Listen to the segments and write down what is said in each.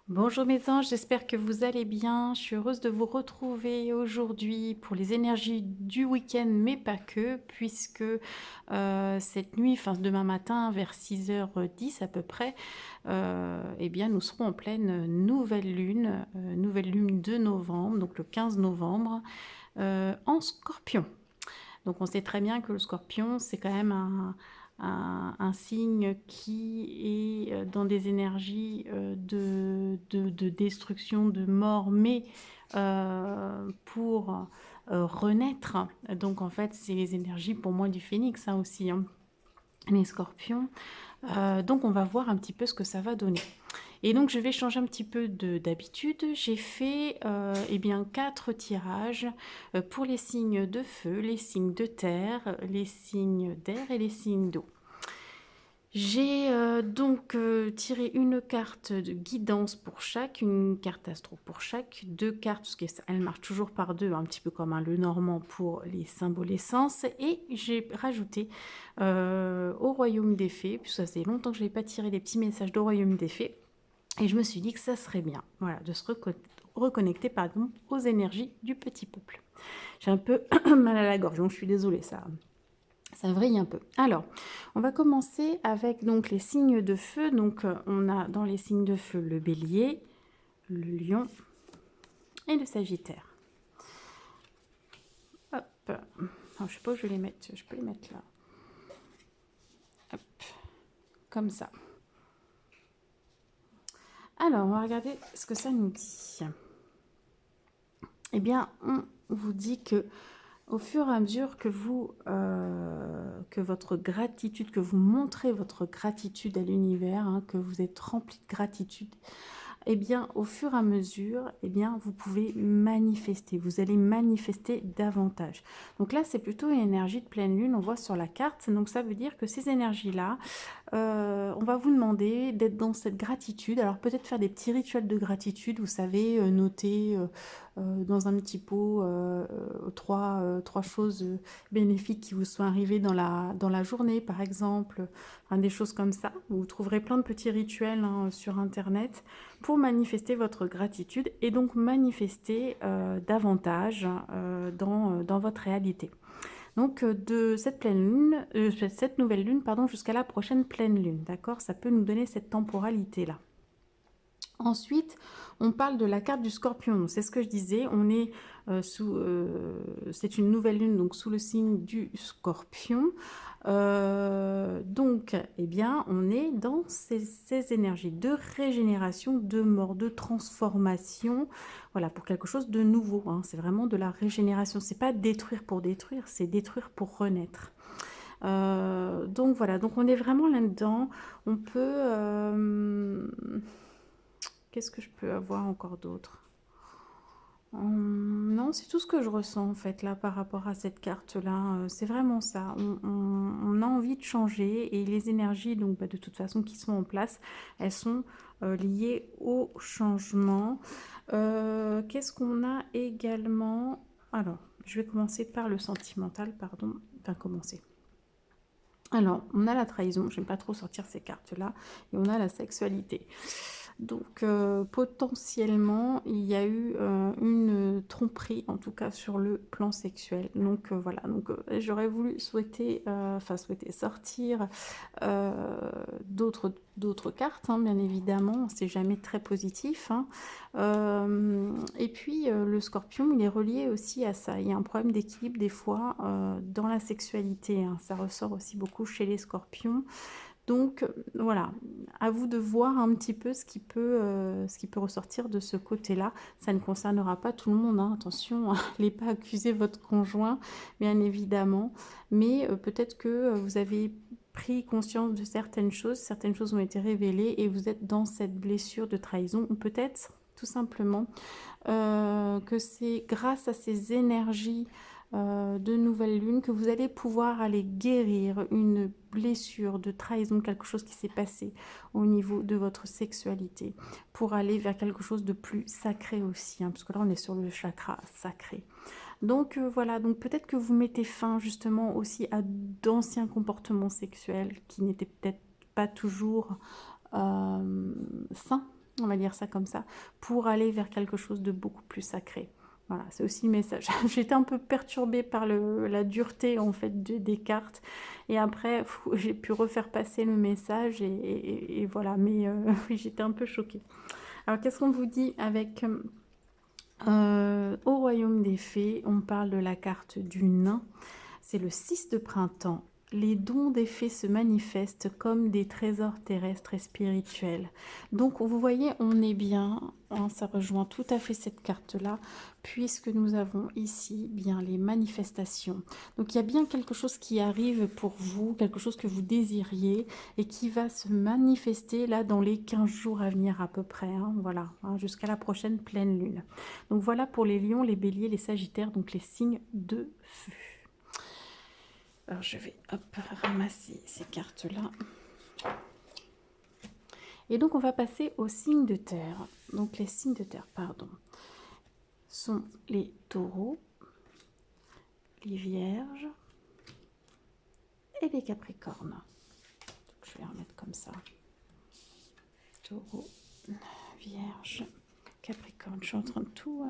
Bonjour mes anges, j'espère que vous allez bien. Je suis heureuse de vous retrouver aujourd'hui pour les énergies du week-end, mais pas que, puisque cette nuit, enfin demain matin, vers 6h10 à peu près, eh bien nous serons en pleine nouvelle lune de novembre, donc le 15 novembre, en Scorpion. Donc on sait très bien que le Scorpion, c'est quand même un signe qui est dans des énergies de destruction, de mort, mais pour renaître. Donc en fait, c'est les énergies pour moi du phénix hein, aussi, hein, les scorpions. Donc on va voir un petit peu ce que ça va donner. Et donc je vais changer un petit peu d'habitude. J'ai fait eh bien 4 tirages pour les signes de feu, les signes de terre, les signes d'air et les signes d'eau. J'ai donc tiré une carte de guidance pour chaque, une carte astro pour chaque, deux cartes, parce qu'elle marche toujours par deux, un petit peu comme un le normand pour les symboles essences, et j'ai rajouté au royaume des fées, puisque ça fait longtemps que je n'avais pas tiré les petits messages au royaume des fées, et je me suis dit que ça serait bien, voilà, de se reconnecter pardon, aux énergies du petit peuple. J'ai un peu mal à la gorge, donc je suis désolée, ça vrille un peu. Alors, on va commencer avec donc les signes de feu. Donc, on a dans les signes de feu le bélier, le lion et le sagittaire. Hop. Alors, je sais pas où je vais les mettre. Je peux les mettre là. Hop. Comme ça. Alors, on va regarder ce que ça nous dit. Eh bien, on vous dit que au fur et à mesure que que votre gratitude, que vous montrez votre gratitude à l'univers, hein, que vous êtes rempli de gratitude, eh bien, au fur et à mesure, eh bien, vous pouvez manifester. Vous allez manifester davantage. Donc là, c'est plutôt une énergie de pleine lune, on voit sur la carte. Donc ça veut dire que ces énergies-là, on va vous demander d'être dans cette gratitude. Alors peut-être faire des petits rituels de gratitude, vous savez, noter dans un petit pot trois choses bénéfiques qui vous sont arrivées dans la journée, par exemple. Enfin, des choses comme ça. Vous trouverez plein de petits rituels hein, sur Internet pour manifester votre gratitude et donc manifester davantage dans votre réalité. Donc de cette pleine lune, cette nouvelle lune, pardon, jusqu'à la prochaine pleine lune, d'accord? Ça peut nous donner cette temporalité-là. Ensuite, on parle de la carte du scorpion. C'est ce que je disais, on est c'est une nouvelle lune, donc sous le signe du scorpion. Donc, eh bien, on est dans ces énergies de régénération, de mort, de transformation, voilà, pour quelque chose de nouveau. Hein. C'est vraiment de la régénération. C'est pas détruire pour détruire, c'est détruire pour renaître. Donc voilà, donc on est vraiment là-dedans. On peut... qu'est-ce que je peux avoir encore d'autre? Non, c'est tout ce que je ressens en fait là par rapport à cette carte-là. C'est vraiment ça. On a envie de changer et les énergies, donc bah, de toute façon qui sont en place, elles sont liées au changement. Qu'est-ce qu'on a également? Alors, je vais commencer par le sentimental, pardon. Enfin, commencer. Alors, on a la trahison, j'aime pas trop sortir ces cartes-là, et on a la sexualité. Donc, potentiellement, il y a eu une tromperie, en tout cas sur le plan sexuel. Donc, voilà, donc j'aurais voulu souhaiter sortir d'autres cartes, hein, bien évidemment, c'est jamais très positif. Hein. Et puis, le scorpion, il est relié aussi à ça. Il y a un problème d'équilibre des fois dans la sexualité. Hein. Ça ressort aussi beaucoup chez les scorpions. Donc voilà, à vous de voir un petit peu ce qui peut ressortir de ce côté-là. Ça ne concernera pas tout le monde, hein. Attention, n'allez pas accuser votre conjoint, bien évidemment. Mais peut-être que vous avez pris conscience de certaines choses ont été révélées et vous êtes dans cette blessure de trahison. Ou peut-être tout simplement que c'est grâce à ces énergies de nouvelle lune que vous allez pouvoir aller guérir une blessure de trahison, quelque chose qui s'est passé au niveau de votre sexualité, pour aller vers quelque chose de plus sacré aussi, hein, parce que là on est sur le chakra sacré. Donc voilà, donc peut-être que vous mettez fin justement aussi à d'anciens comportements sexuels qui n'étaient peut-être pas toujours sains on va dire ça comme ça, pour aller vers quelque chose de beaucoup plus sacré. Voilà, c'est aussi le message. J'étais un peu perturbée par la dureté en fait des cartes. Et après, j'ai pu refaire passer le message et voilà. Mais oui, j'étais un peu choquée. Alors, qu'est-ce qu'on vous dit avec au royaume des fées? On parle de la carte du nain. C'est le 6 de printemps. Les dons des fées se manifestent comme des trésors terrestres et spirituels. Donc, vous voyez, on est bien, hein, ça rejoint tout à fait cette carte-là, puisque nous avons ici bien les manifestations. Donc, il y a bien quelque chose qui arrive pour vous, quelque chose que vous désiriez et qui va se manifester là dans les 15 jours à venir à peu près. Hein, voilà, hein, jusqu'à la prochaine pleine lune. Donc, voilà pour les lions, les béliers, les sagittaires, donc les signes de feu. Alors, je vais ramasser ces cartes-là. Et donc, on va passer aux signes de terre. Donc, les signes de terre, pardon, sont les taureaux, les vierges et les capricornes. Donc, je vais remettre comme ça. Taureau, vierge, capricorne. Je suis en train de tout...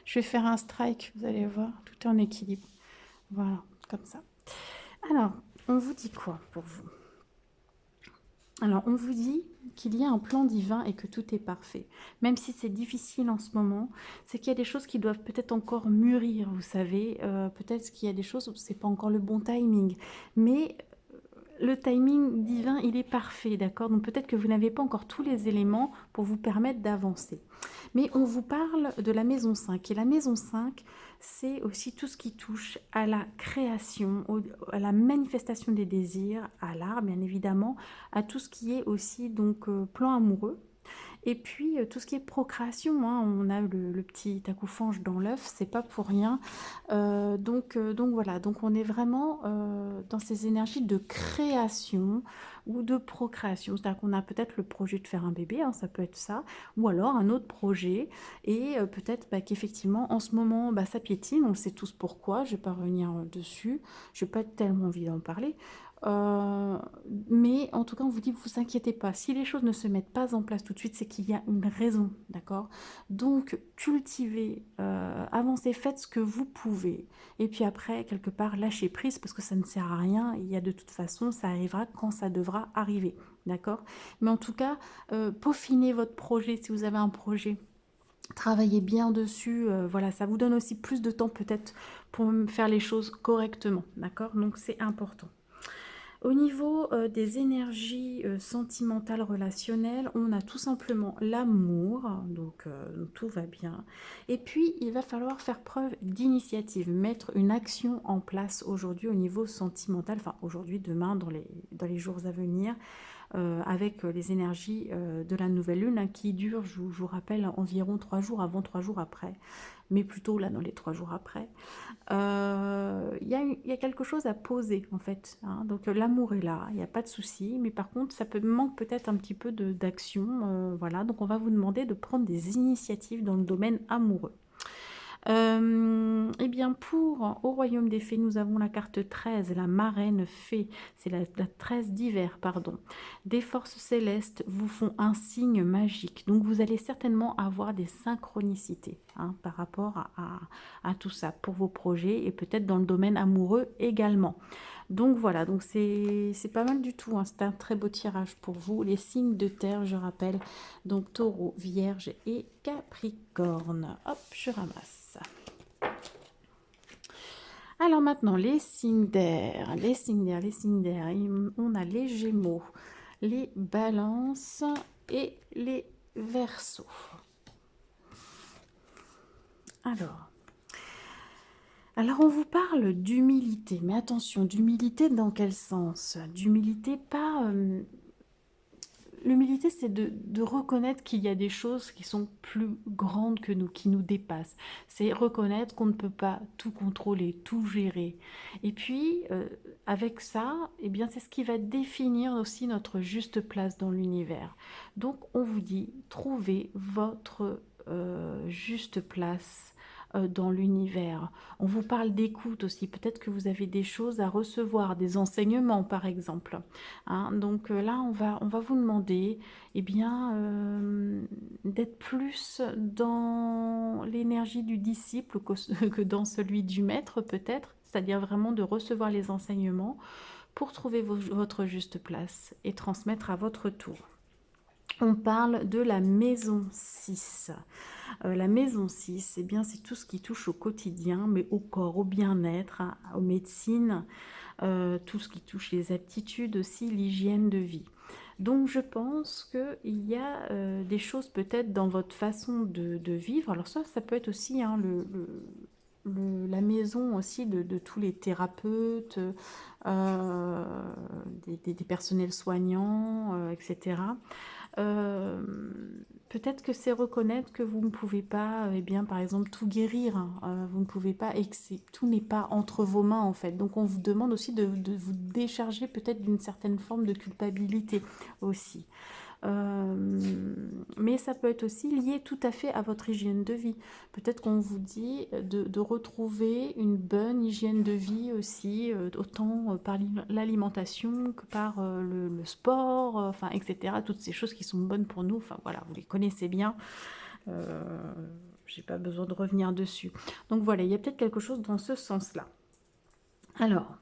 je vais faire un strike, vous allez voir. Tout est en équilibre. Voilà, comme ça. Alors, on vous dit quoi pour vous? Alors, on vous dit qu'il y a un plan divin et que tout est parfait. Même si c'est difficile en ce moment, c'est qu'il y a des choses qui doivent peut-être encore mûrir, vous savez. Peut-être qu'il y a des choses où ce n'est pas encore le bon timing. Mais le timing divin, il est parfait, d'accord? Donc peut-être que vous n'avez pas encore tous les éléments pour vous permettre d'avancer. Mais on vous parle de la maison 5. Et la maison 5, c'est aussi tout ce qui touche à la création, à la manifestation des désirs, à l'art, bien évidemment, à tout ce qui est aussi donc plan amoureux. Et puis, tout ce qui est procréation, hein, on a le petit accoufange dans l'œuf, c'est pas pour rien. Donc voilà, donc on est vraiment dans ces énergies de création ou de procréation. C'est-à-dire qu'on a peut-être le projet de faire un bébé, hein, ça peut être ça, ou alors un autre projet, et peut-être qu'effectivement, en ce moment, ça piétine, on le sait tous pourquoi, je vais pas revenir dessus, je n'ai pas tellement envie d'en parler. Euh, mais en tout cas, on vous dit, vous inquiétez pas. Si les choses ne se mettent pas en place tout de suite, c'est qu'il y a une raison, d'accord? Donc, cultivez, avancez, faites ce que vous pouvez. Et puis après, quelque part, lâchez prise parce que ça ne sert à rien. Il y a de toute façon, ça arrivera quand ça devra arriver, d'accord? Mais en tout cas, peaufinez votre projet si vous avez un projet. Travaillez bien dessus, voilà, ça vous donne aussi plus de temps peut-être pour faire les choses correctement, d'accord? Donc, c'est important. Au niveau des énergies sentimentales relationnelles, on a tout simplement l'amour, donc tout va bien. Et puis, il va falloir faire preuve d'initiative, mettre une action en place aujourd'hui au niveau sentimental, enfin aujourd'hui, demain, dans les jours à venir, avec les énergies de la nouvelle lune, hein, qui dure, je vous rappelle, environ 3 jours avant, 3 jours après, mais plutôt là dans les 3 jours après. Il y a quelque chose à poser en fait, hein. Donc l'amour est là, il n'y a pas de souci, mais par contre ça manque peut-être un petit peu d'action, voilà. Donc on va vous demander de prendre des initiatives dans le domaine amoureux. Eh bien pour au royaume des fées, nous avons la carte 13, la marraine fée, c'est la 13 d'hiver, pardon. Des forces célestes vous font un signe magique, donc vous allez certainement avoir des synchronicités, hein, par rapport à tout ça pour vos projets et peut-être dans le domaine amoureux également. Donc voilà, donc c'est pas mal du tout, hein. C'est un très beau tirage pour vous. Les signes de terre, je rappelle, donc taureau, vierge et capricorne. Hop, je ramasse. Alors maintenant, les signes d'air, les signes d'air, les signes d'air. On a les gémeaux, les balances et les verseaux. Alors, on vous parle d'humilité, mais attention, d'humilité dans quel sens? D'humilité pas... L'humilité, c'est de reconnaître qu'il y a des choses qui sont plus grandes que nous, qui nous dépassent. C'est reconnaître qu'on ne peut pas tout contrôler, tout gérer. Et puis, avec ça, eh bien, c'est ce qui va définir aussi notre juste place dans l'univers. Donc, on vous dit, trouvez votre juste place dans l'univers. On vous parle d'écoute aussi. Peut-être que vous avez des choses à recevoir, des enseignements par exemple. Hein. Donc là, on va vous demander eh bien, d'être plus dans l'énergie du disciple que dans celui du maître peut-être. C'est-à-dire vraiment de recevoir les enseignements pour trouver votre juste place et transmettre à votre tour. On parle de la maison 6. La maison 6, eh bien, c'est tout ce qui touche au quotidien, mais au corps, au bien-être, hein, aux médecines, tout ce qui touche les aptitudes aussi, l'hygiène de vie. Donc je pense qu'il y a des choses peut-être dans votre façon de vivre. Alors ça peut être aussi hein, la maison aussi de tous les thérapeutes, des personnels soignants, etc. Euh, Peut-être que c'est reconnaître que vous ne pouvez pas, eh bien, par exemple, tout guérir. Hein. Vous ne pouvez pas, tout n'est pas entre vos mains en fait. Donc on vous demande aussi de vous décharger peut-être d'une certaine forme de culpabilité aussi. Mais ça peut être aussi lié tout à fait à votre hygiène de vie. Peut-être qu'on vous dit de retrouver une bonne hygiène de vie aussi, autant par l'alimentation que par le sport, enfin, etc. Toutes ces choses qui sont bonnes pour nous, enfin voilà, vous les connaissez bien. J'ai pas besoin de revenir dessus. Donc voilà, il y a peut-être quelque chose dans ce sens-là. Alors,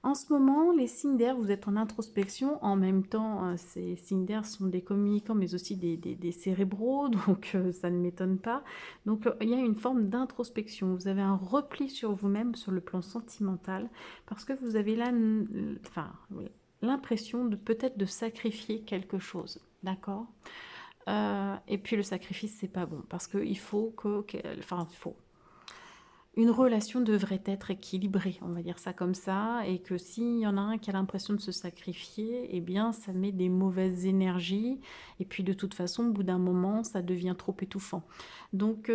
en ce moment, les signes d'air, vous êtes en introspection. En même temps, ces signes d'air sont des communicants, mais aussi des cérébraux, donc ça ne m'étonne pas. Donc, il y a une forme d'introspection. Vous avez un repli sur vous-même sur le plan sentimental, parce que vous avez là, enfin, oui, l'impression de peut-être de sacrifier quelque chose, d'accord. Et puis le sacrifice, c'est pas bon, parce qu'il faut enfin, il faut une relation devrait être équilibrée, on va dire ça comme ça, et que s'il y en a un qui a l'impression de se sacrifier, eh bien ça met des mauvaises énergies, et puis de toute façon, au bout d'un moment, ça devient trop étouffant. Donc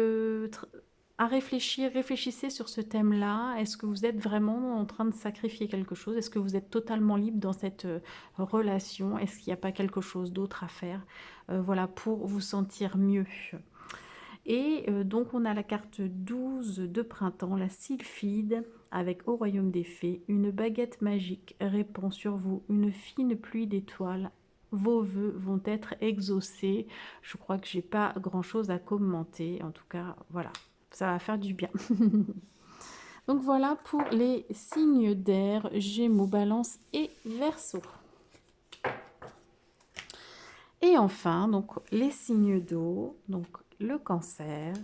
à réfléchir, réfléchissez sur ce thème-là. Est-ce que vous êtes vraiment en train de sacrifier quelque chose? Est-ce que vous êtes totalement libre dans cette relation? Est-ce qu'il n'y a pas quelque chose d'autre à faire, voilà, pour vous sentir mieux? Et donc on a la carte 12 de printemps, la sylphide, avec au royaume des fées, une baguette magique répand sur vous, une fine pluie d'étoiles. Vos vœux vont être exaucés. Je crois que j'ai pas grand chose à commenter. En tout cas, voilà, ça va faire du bien. Donc voilà pour les signes d'air, Gémeaux, Balance et Verseau. Et enfin, donc les signes d'eau, donc le Cancer,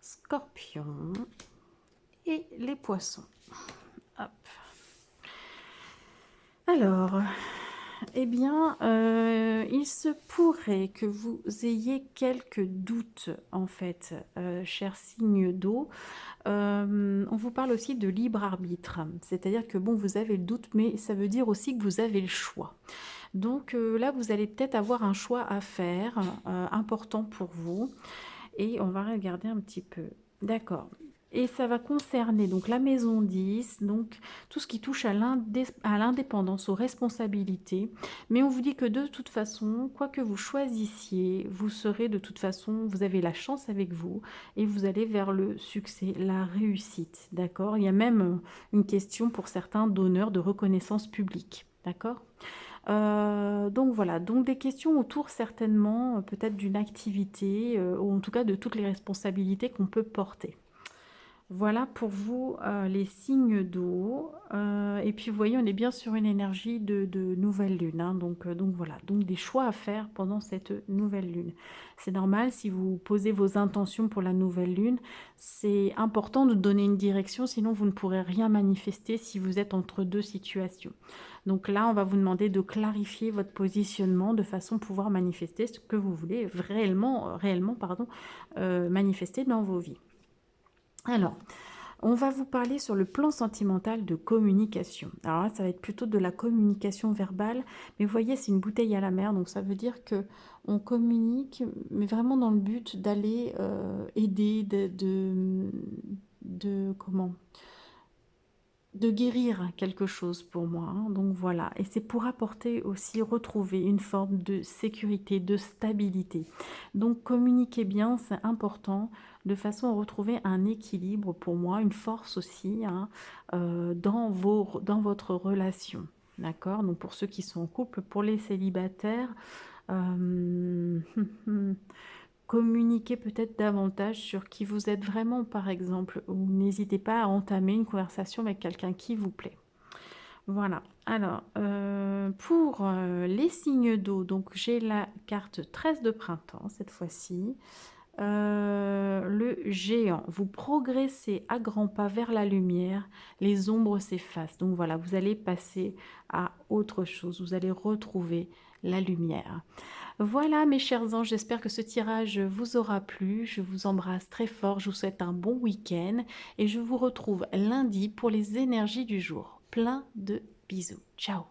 Scorpion et les Poissons. Hop. Alors, eh bien, il se pourrait que vous ayez quelques doutes, en fait, chers signes d'eau. On vous parle aussi de libre arbitre, c'est-à-dire que bon, vous avez le doute, mais ça veut dire aussi que vous avez le choix. Donc là, vous allez peut-être avoir un choix à faire, important pour vous. Et on va regarder un petit peu. D'accord. Et ça va concerner donc la maison 10, donc tout ce qui touche à l'indépendance, aux responsabilités. Mais on vous dit que de toute façon, quoi que vous choisissiez, vous serez de toute façon, vous avez la chance avec vous et vous allez vers le succès, la réussite. D'accord. Il y a même une question pour certains d'honneur, de reconnaissance publique. D'accord. Donc voilà, donc des questions autour certainement peut-être d'une activité ou en tout cas de toutes les responsabilités qu'on peut porter. Voilà pour vous les signes d'eau. Et puis vous voyez, on est bien sur une énergie de nouvelle lune. Hein, donc voilà, donc des choix à faire pendant cette nouvelle lune. C'est normal si vous posez vos intentions pour la nouvelle lune. C'est important de donner une direction, sinon vous ne pourrez rien manifester si vous êtes entre deux situations. Donc là, on va vous demander de clarifier votre positionnement de façon à pouvoir manifester ce que vous voulez réellement manifester dans vos vies. Alors, on va vous parler sur le plan sentimental de communication. Alors là, ça va être plutôt de la communication verbale, mais vous voyez, c'est une bouteille à la mer, donc ça veut dire que on communique, mais vraiment dans le but d'aller aider, comment de guérir quelque chose pour moi, hein, donc voilà. Et c'est pour apporter aussi, retrouver une forme de sécurité, de stabilité. Donc communiquez bien, c'est important, de façon à retrouver un équilibre pour moi, une force aussi, hein, dans votre relation. D'accord? Donc pour ceux qui sont en couple, pour les célibataires, euh, communiquez peut-être davantage sur qui vous êtes vraiment, par exemple, ou n'hésitez pas à entamer une conversation avec quelqu'un qui vous plaît. Voilà. Alors, pour les signes d'eau, donc j'ai la carte 13 de printemps cette fois-ci. Le géant, vous progressez à grands pas vers la lumière, les ombres s'effacent. Donc voilà, vous allez passer à autre chose, vous allez retrouver la lumière. Voilà mes chers anges, j'espère que ce tirage vous aura plu. Je vous embrasse très fort, je vous souhaite un bon week-end et je vous retrouve lundi pour les énergies du jour. Plein de bisous. Ciao.